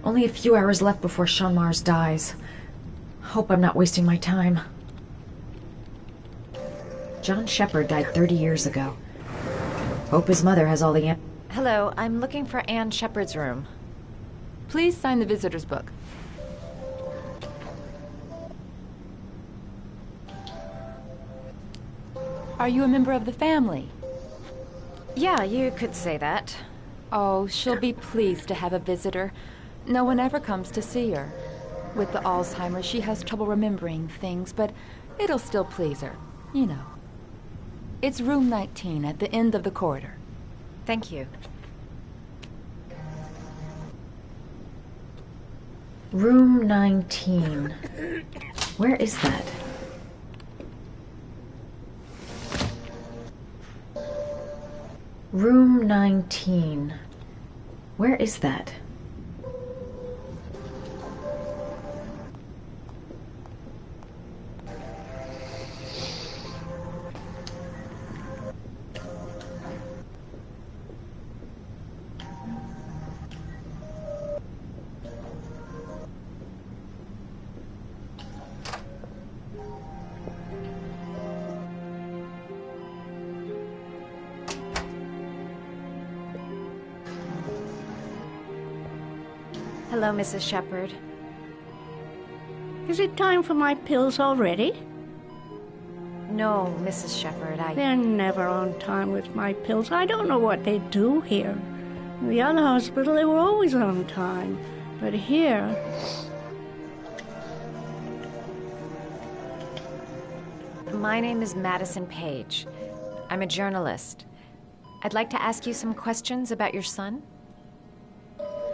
Only a few hours left before Sean Mars dies. Hope I'm not wasting my time. John Shepard died 30 years ago. Hope his mother has all the Hello, I'm looking for Anne Shepard's room. Please sign the visitor's book. Are you a member of the family? Yeah, you could say that. Oh, she'll be pleased to have a visitor. No one ever comes to see her. With the Alzheimer's, she has trouble remembering things, but it'll still please her, you know. It's room 19 at the end of the corridor. Thank you. Room 19. Where is that? Room 19. Where is that? Hello, Mrs. Shepard. Is it time for my pills already? No, Mrs. Shepard, They're never on time with my pills. I don't know what they do here. In the other hospital, they were always on time. But here... My name is Madison Page. I'm a journalist. I'd like to ask you some questions about your son.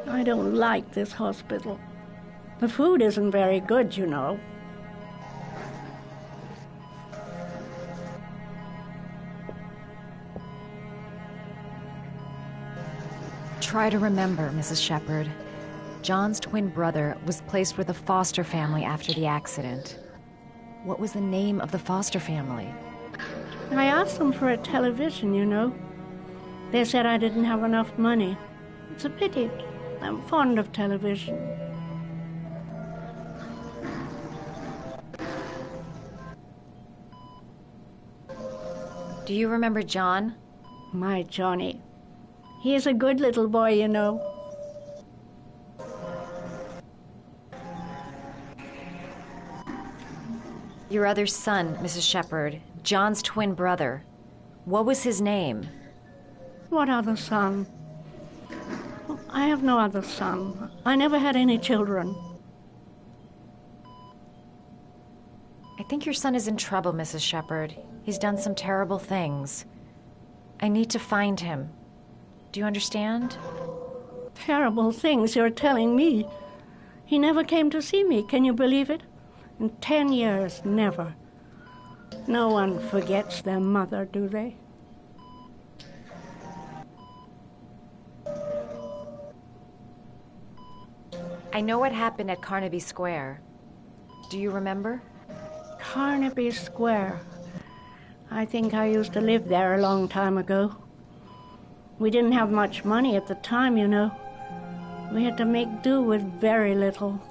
I don't like this hospital. The food isn't very good, you know. Try to remember, Mrs. Shepard. John's twin brother was placed with a foster family after the accident. What was the name of the foster family? I asked them for a television, you know. They said I didn't have enough money. It's a pity. I'm fond of television. Do you remember John? My Johnny. He is a good little boy, you know. Your other son, Mrs. Shepard, John's twin brother. What was his name? What other son? I have no other son. I never had any children. I think your son is in trouble, Mrs. Shepard. He's done some terrible things. I need to find him. Do you understand? Terrible things you're telling me. He never came to see me, can you believe it? In 10 years, never. No one forgets their mother, do they? I know what happened at Carnaby Square. Do you remember? Carnaby Square. I think I used to live there a long time ago. We didn't have much money at the time, you know. We had to make do with very little.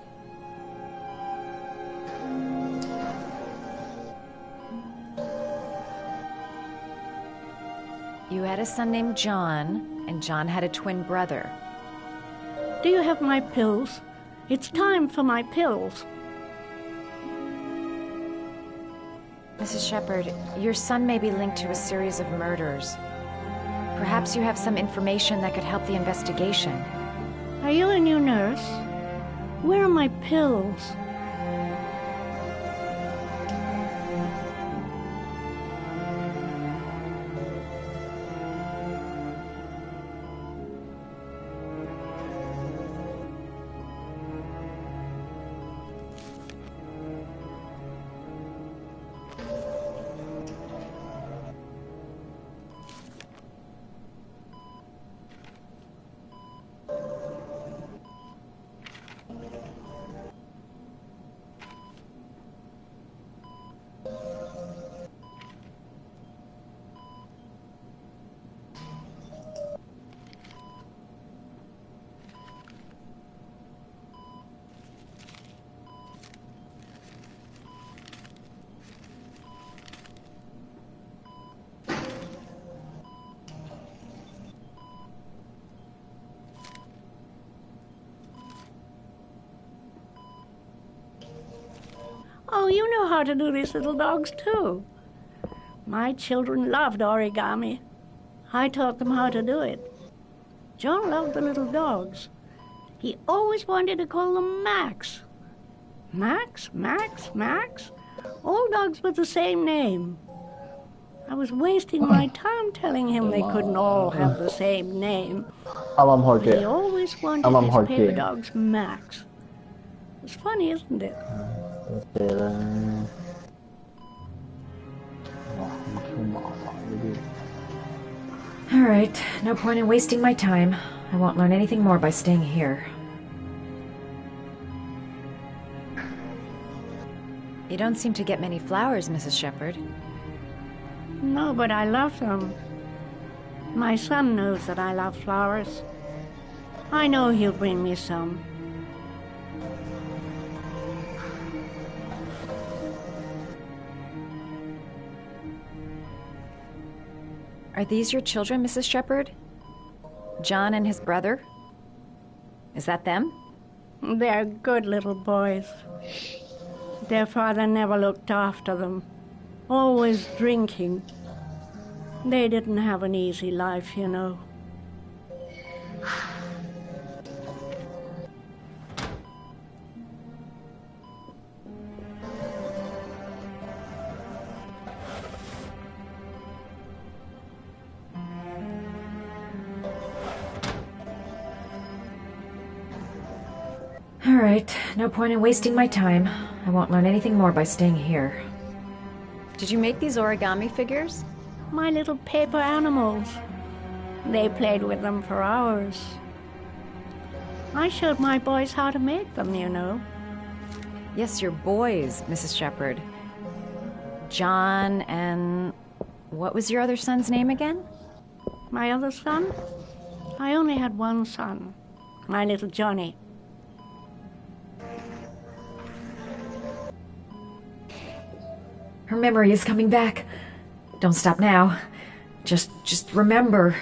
You had a son named John, and John had a twin brother. Do you have my pills? It's time for my pills. Mrs. Shepard, your son may be linked to a series of murders. Perhaps you have some information that could help the investigation. Are you a new nurse? Where are my pills? Oh, you know how to do these little dogs, too. My children loved origami. I taught them how to do it. John loved the little dogs. He always wanted to call them Max. Max, Max, Max. All dogs with the same name. I was wasting my time telling him they couldn't all have the same name. But he always wanted his paper dogs Max. It's funny, isn't it? All right, no point in wasting my time. I won't learn anything more by staying here. You don't seem to get many flowers, Mrs. Shepherd. No, but I love them. My son knows that I love flowers. I know he'll bring me some. Are these your children, Mrs. Shepherd? John and his brother? Is that them? They're good little boys. Their father never looked after them. Always drinking. They didn't have an easy life, you know. All right, no point in wasting my time. I won't learn anything more by staying here. Did you make these origami figures? My little paper animals. They played with them for hours. I showed my boys how to make them, you know. Yes, your boys, Mrs. Shepherd. John and... what was your other son's name again? My other son? I only had one son. My little Johnny. Her memory is coming back. Don't stop now. Just remember.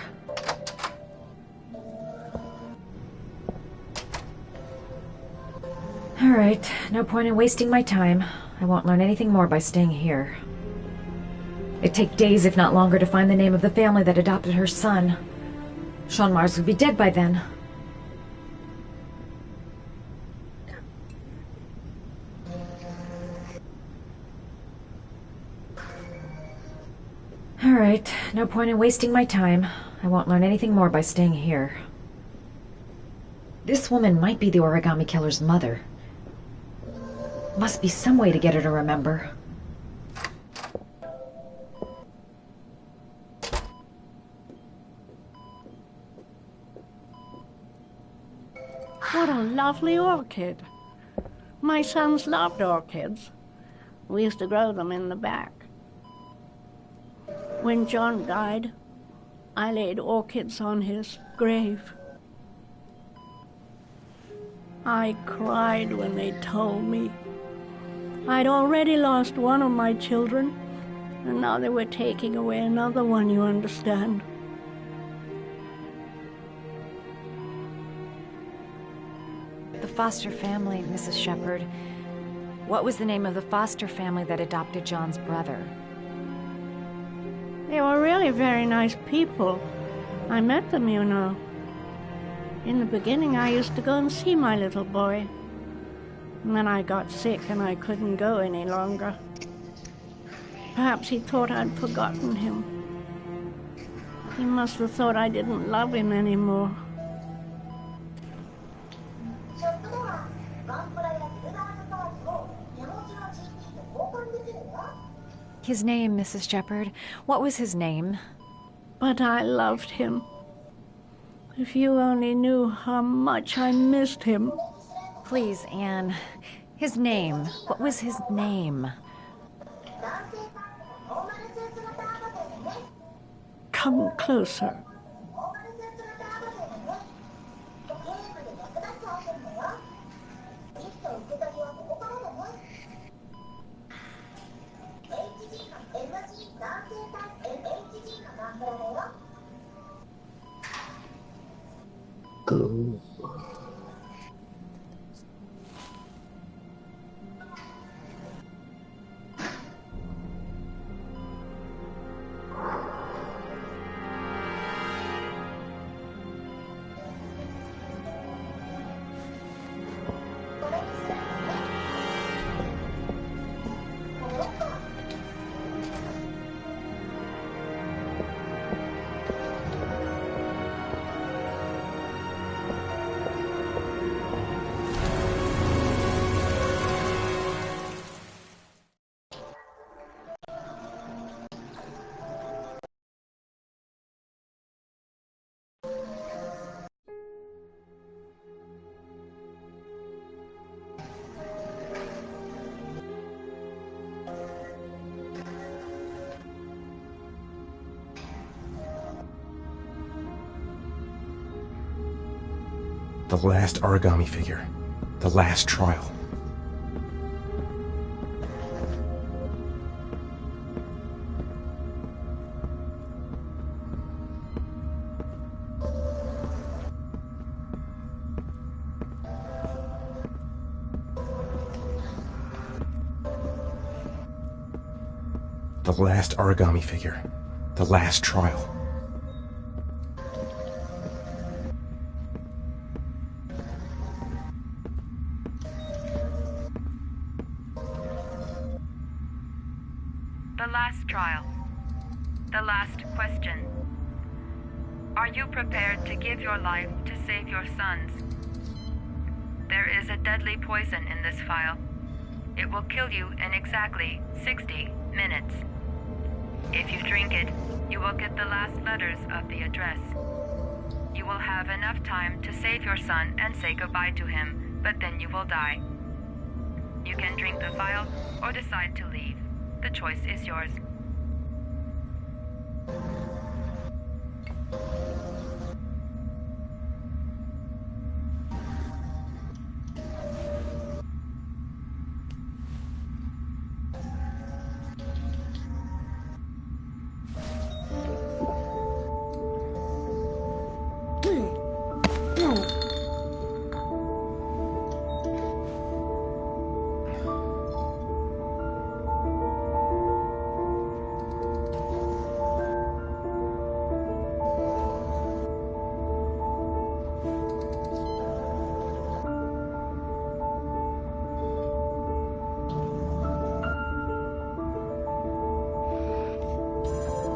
All right, no point in wasting my time. I won't learn anything more by staying here. It'd take days, if not longer, to find the name of the family that adopted her son. Sean Mars would be dead by then. All right, no point in wasting my time. I won't learn anything more by staying here. This woman might be the origami killer's mother. Must be some way to get her to remember. What a lovely orchid. My sons loved orchids. We used to grow them in the back. When John died, I laid orchids on his grave. I cried when they told me. I'd already lost one of my children, and now they were taking away another one, you understand. The foster family, Mrs. Shepherd. What was the name of the foster family that adopted John's brother? They were really very nice people. I met them, you know. In the beginning, I used to go and see my little boy. And then I got sick and I couldn't go any longer. Perhaps he thought I'd forgotten him. He must have thought I didn't love him anymore. His name, Mrs. Shepherd. What was his name? But I loved him. If you only knew how much I missed him. Please, Anne. His name. What was his name? Come closer. The last origami figure. The last trial. The last origami figure. The last trial. The last trial. The last question. Are you prepared to give your life to save your sons? There is a deadly poison in this vial. It will kill you in exactly 60 minutes. If you drink it, you will get the last letters of the address. You will have enough time to save your son and say goodbye to him, but then you will die. You can drink the vial or decide to leave. The choice is yours.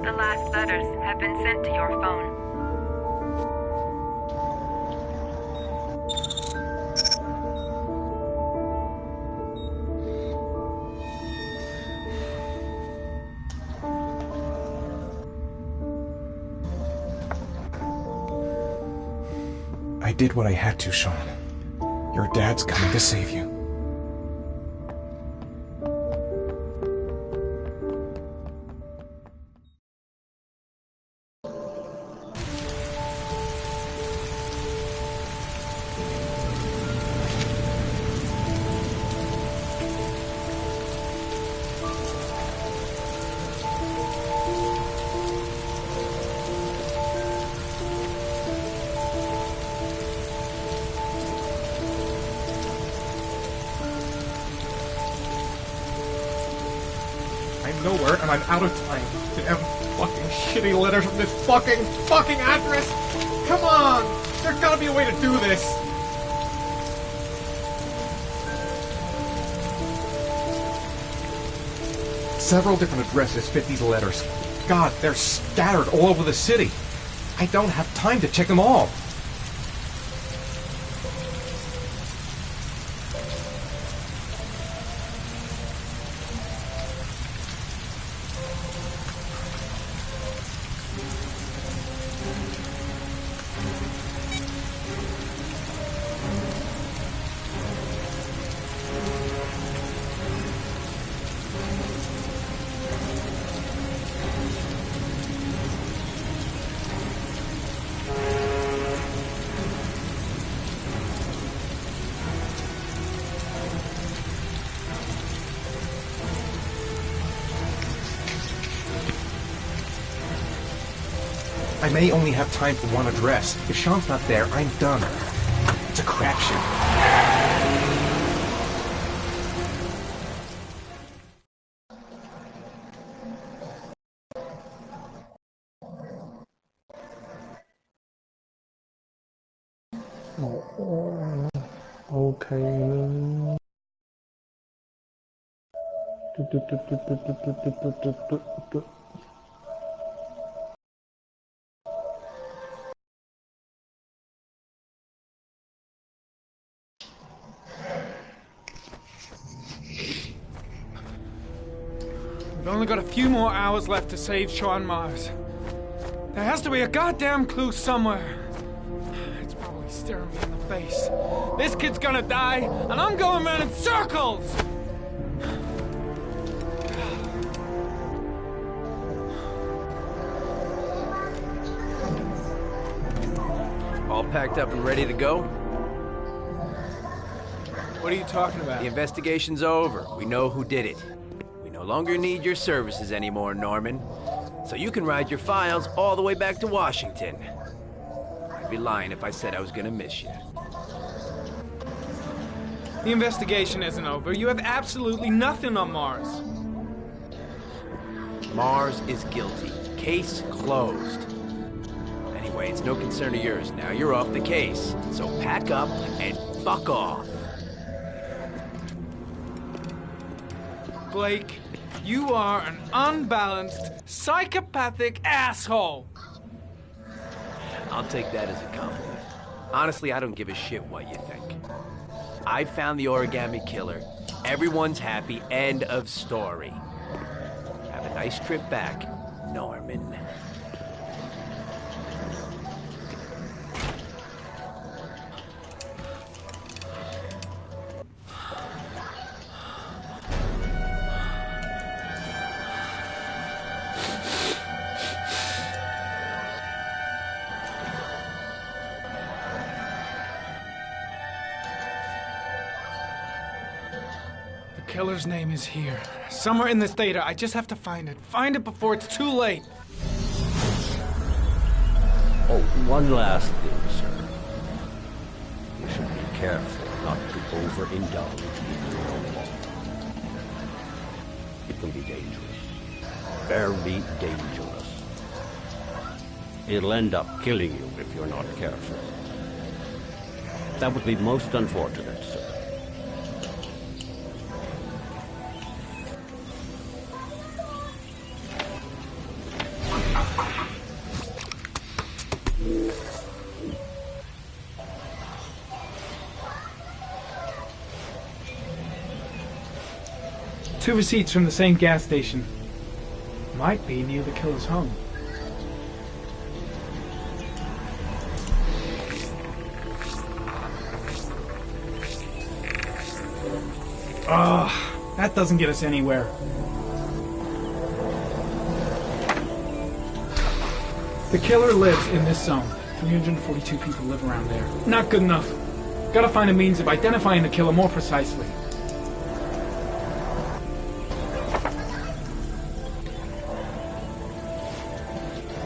The last letters have been sent to your phone. I did what I had to, Sean. Your dad's coming to save you. I'm nowhere and I'm out of time. Damn fucking shitty letters from this fucking address! Come on! There's gotta be a way to do this! Several different addresses fit these letters. God, they're scattered all over the city. I don't have time to check them all. I may only have time for one address. If Sean's not there, I'm done. It's a crapshoot. Okay. We've only got a few more hours left to save Sean Mars. There has to be a goddamn clue somewhere. It's probably staring me in the face. This kid's gonna die, and I'm going around in circles! All packed up and ready to go? What are you talking about? The investigation's over. We know who did it. We no longer need your services anymore, Norman. So you can ride your files all the way back to Washington. I'd be lying if I said I was gonna miss you. The investigation isn't over. You have absolutely nothing on Mars. Mars is guilty. Case closed. Anyway, it's no concern of yours. Now you're off the case. So pack up and fuck off. Blake, you are an unbalanced, psychopathic asshole. I'll take that as a compliment. Honestly, I don't give a shit what you think. I found the origami killer. Everyone's happy. End of story. Have a nice trip back, Norman. The killer's name is here. Somewhere in this data. I just have to find it. Find it before it's too late. Oh, one last thing, sir. You should be careful not to overindulge in your own law. It can be dangerous. Very dangerous. It'll end up killing you if you're not careful. That would be most unfortunate, sir. Two receipts from the same gas station. Might be near the killer's home. Ugh, that doesn't get us anywhere. The killer lives in this zone. 342 people live around there. Not good enough. Gotta find a means of identifying the killer more precisely.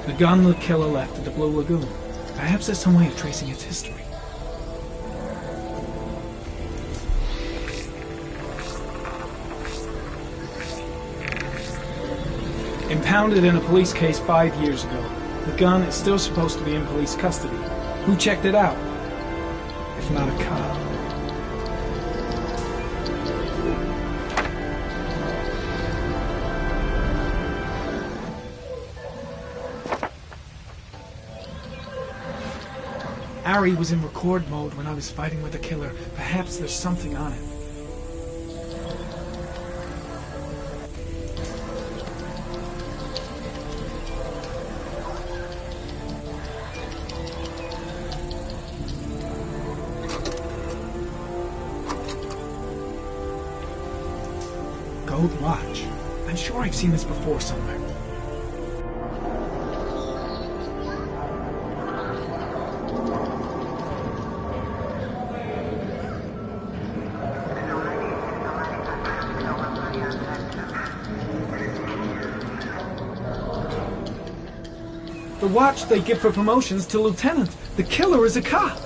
The gun the killer left at the Blue Lagoon. Perhaps there's some way of tracing its history. Impounded in a police case 5 years ago. The gun is still supposed to be in police custody. Who checked it out? If not a cop. Ari was in record mode when I was fighting with the killer. Perhaps there's something on it. Gold watch. I'm sure I've seen this before somewhere. The watch they give for promotions to lieutenant. The killer is a cop.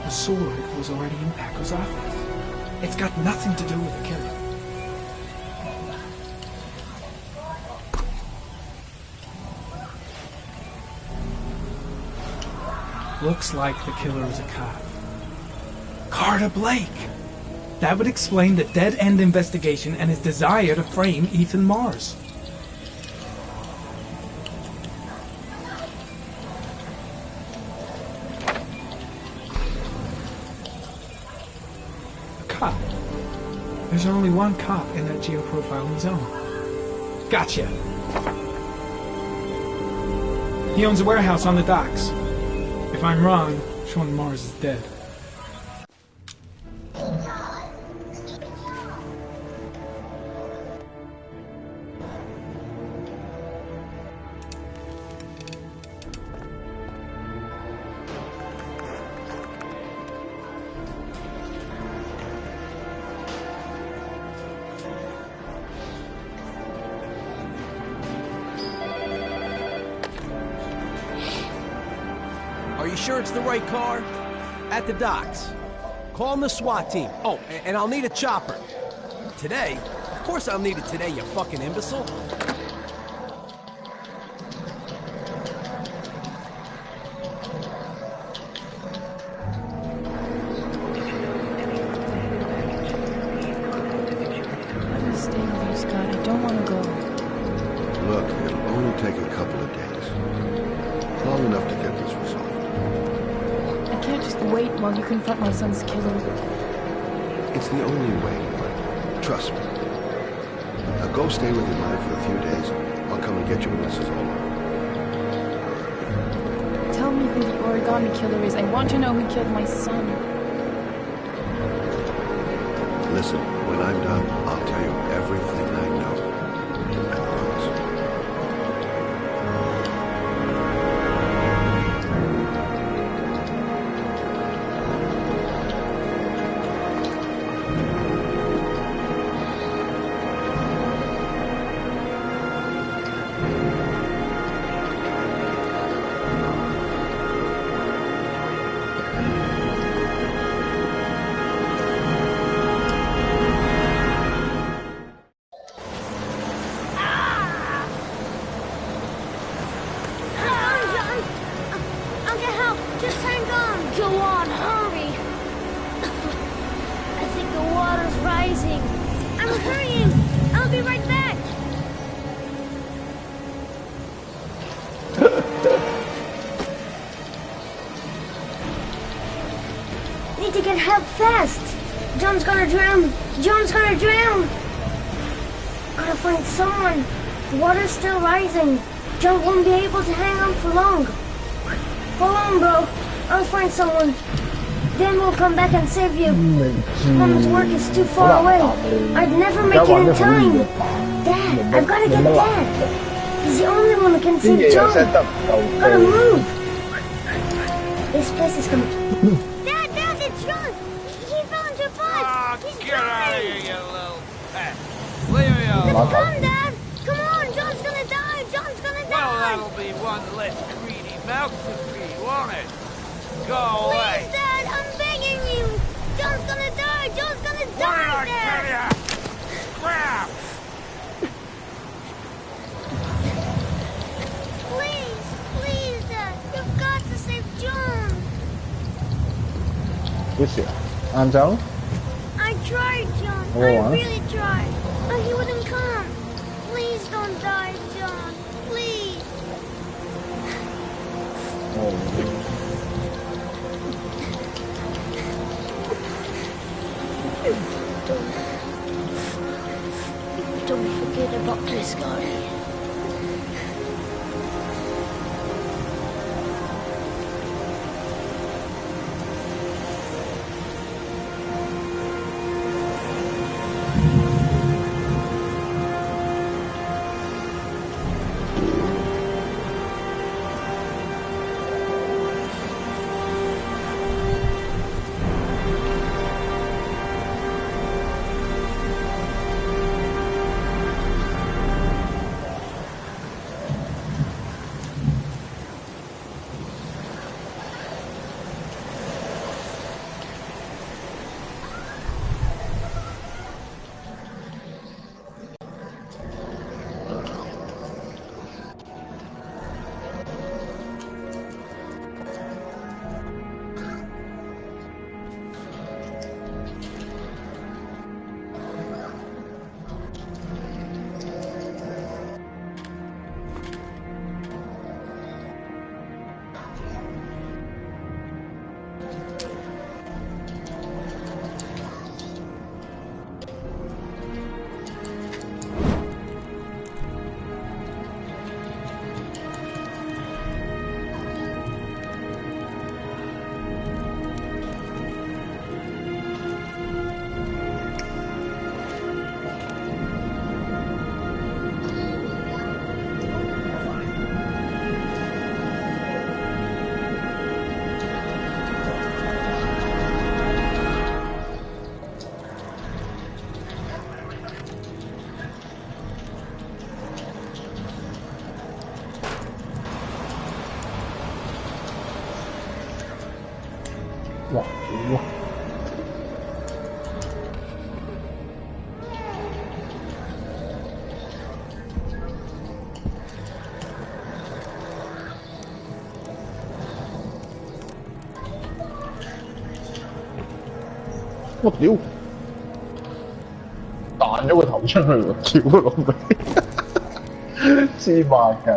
The sword was already in Paco's office. It's got nothing to do with the killer. Looks like the killer is a cop. Carter Blake! That would explain the dead-end investigation and his desire to frame Ethan Mars. A cop. There's only one cop in that geoprofiling zone. Gotcha! He owns a warehouse on the docks. If I'm wrong, Sean Mars is dead. sure it's the right car? At the docks. Calling the SWAT team. Oh, and I'll need a chopper. Today? Of course I'll need it today, you fucking imbecile. I'm gonna stay with you, Scott. I don't want to go. Look, it'll only take a couple of days. Long enough to get this resolved. I can't just wait while you confront my son's killer. It's the only way. Trust me. Now go stay with your mother for a few days. I'll come and get you when this is all over. Tell me who the origami killer is. I want to know who killed my son. Listen, when I'm done, I'll tell you everything I know. I promise. Need to get help fast. John's gonna drown. John's gonna drown. Gotta find someone. The water's still rising. John won't be able to hang on for long. Hold on, bro. I'll find someone. Then we'll come back and save you. Mom's work is too far away. I'd never make it in time. Dad, I've gotta get Dad. He's the only one who can save John. Gotta move. This place is coming. Dad, it's John. He fell into a pot. He's Get out of here, you little pet. Leave me Come, alone. Dad. Come on. John's gonna die. John's gonna die. Well, that'll be one less greedy mouth to feed, won't it? Go away. Please, Dad, I'm begging you. John's gonna die. John's gonna What die, did I Dad. tell ya? Crap! Please, Dad. You've got to save John. 글쎄요. 안 자오? I tried, John. Oh, I huh? really tried. But he wouldn't come. Please don't die, John. Please. Don't forget about this, Scotty. 我屌，彈咗個頭出去喎，屌佢老味，黐孖筋。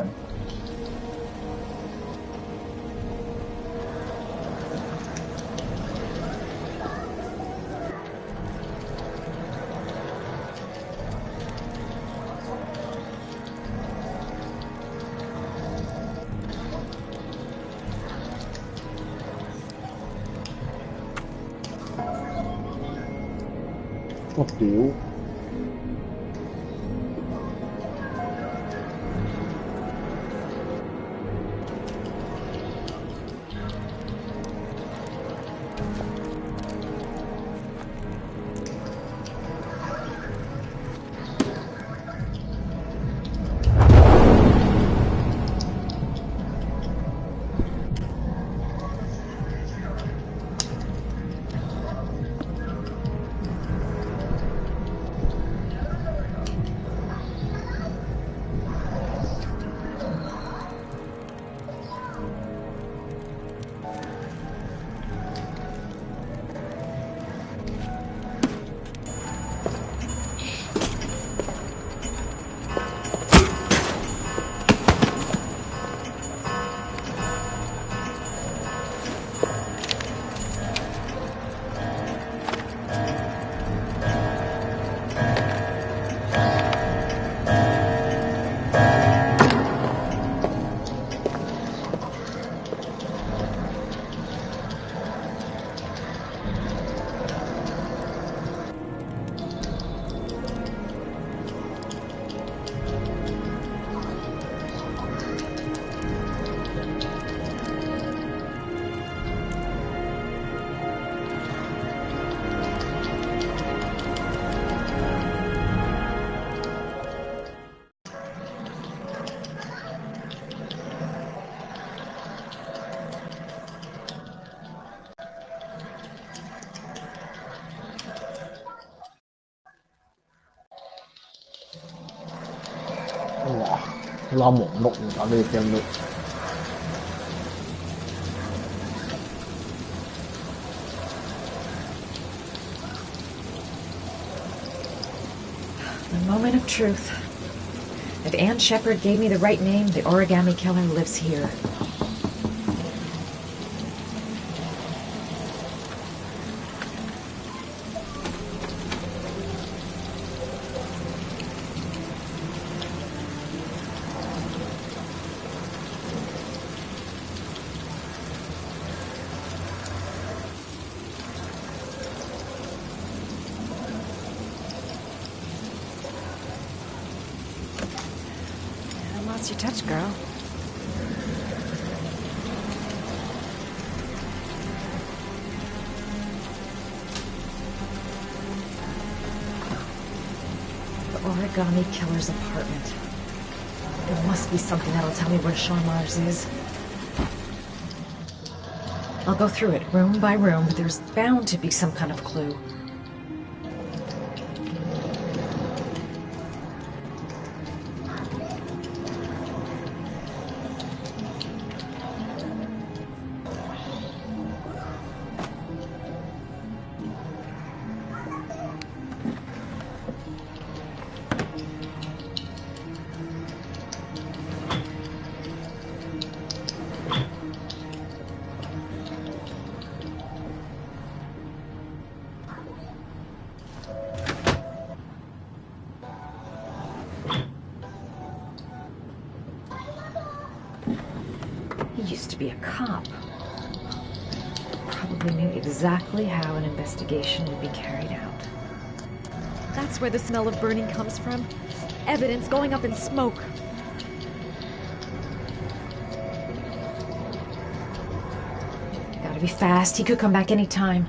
我屌！哇！拉黃碌喎，打呢個 game 都〜The moment of truth. If Ann Shepard gave me the right name, the origami killer lives here. What's your touch, girl? The origami killer's apartment. There must be something that'll tell me where Sean Mars is. I'll go through it room by room, but there's bound to be some kind of clue. He used to be a cop. Probably knew exactly how an investigation would be carried out. That's where the smell of burning comes from. Evidence going up in smoke. Gotta be fast. He could come back any time.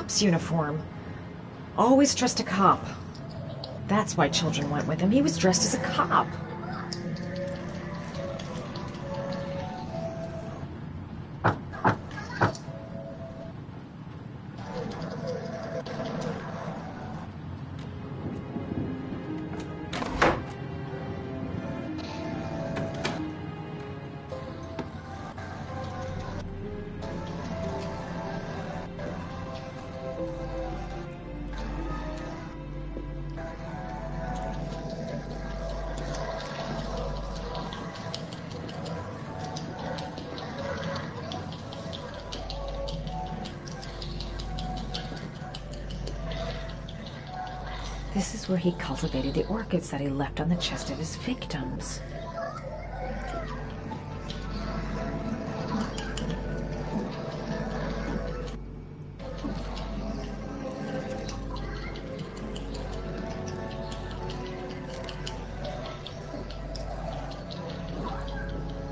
cop's uniform. Always trust a cop. That's why children went with him. He was dressed as a cop. This is where he cultivated the orchids that he left on the chest of his victims.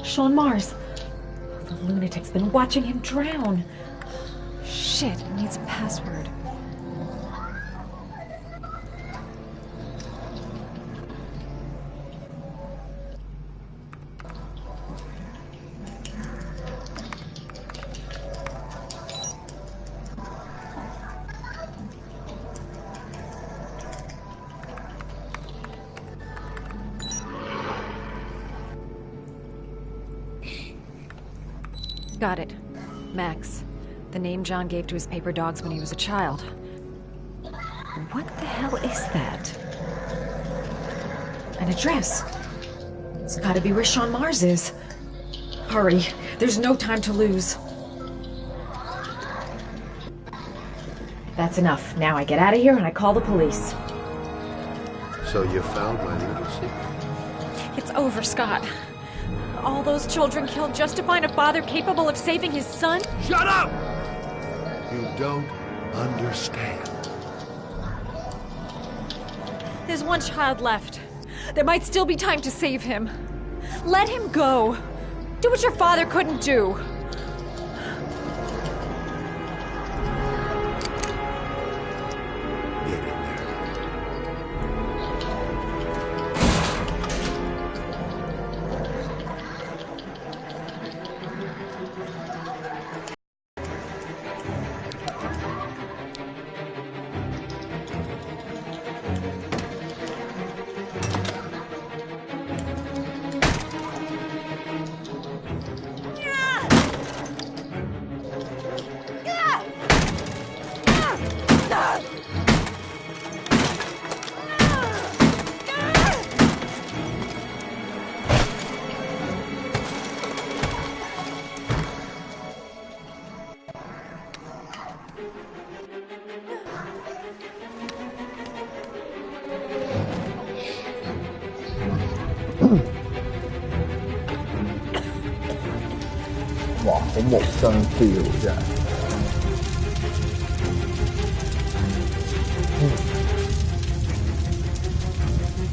Sean Mars! The lunatic's been watching him drown. Shit, it needs a password. Got it. Max. The name John gave to his paper dogs when he was a child. What the hell is that? An address. It's gotta be where Sean Mars is. Hurry. There's no time to lose. That's enough. Now I get out of here and I call the police. So you found my little secret? It's over, Scott. All those children killed just to find a father capable of saving his son? Shut up! You don't understand. There's one child left. There might still be time to save him. Let him go. Do what your father couldn't do. Wow, 好無雙 feel 真係。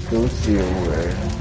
少少嘅。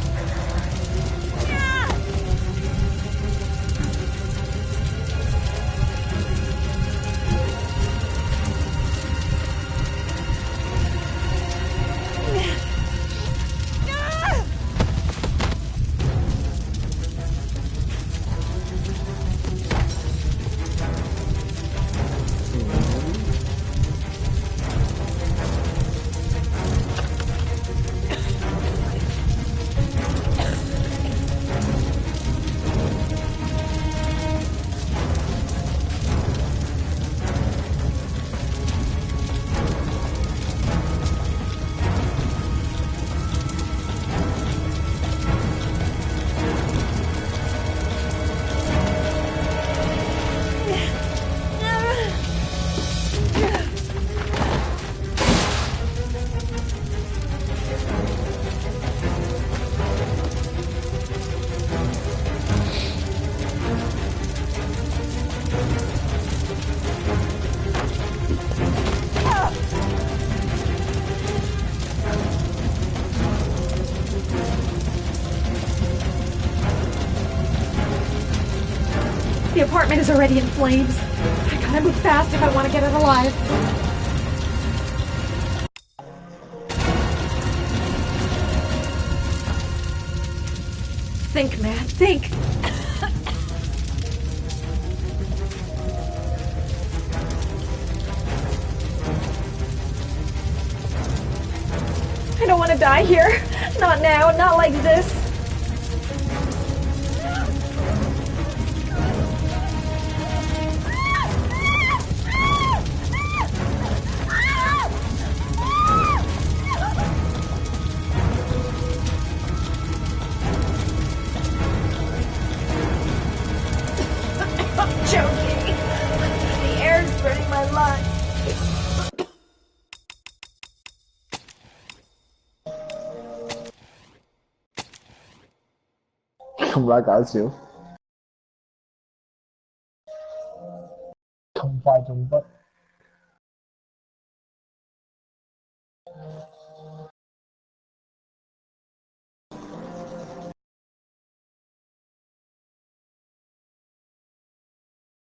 The apartment is already in flames. I gotta move fast if I want to get it alive. Think, man, think! I don't want to die here. Not now, not like this. I'm choking. The air's burning my lungs. Không quá搞笑，痛快仲不〜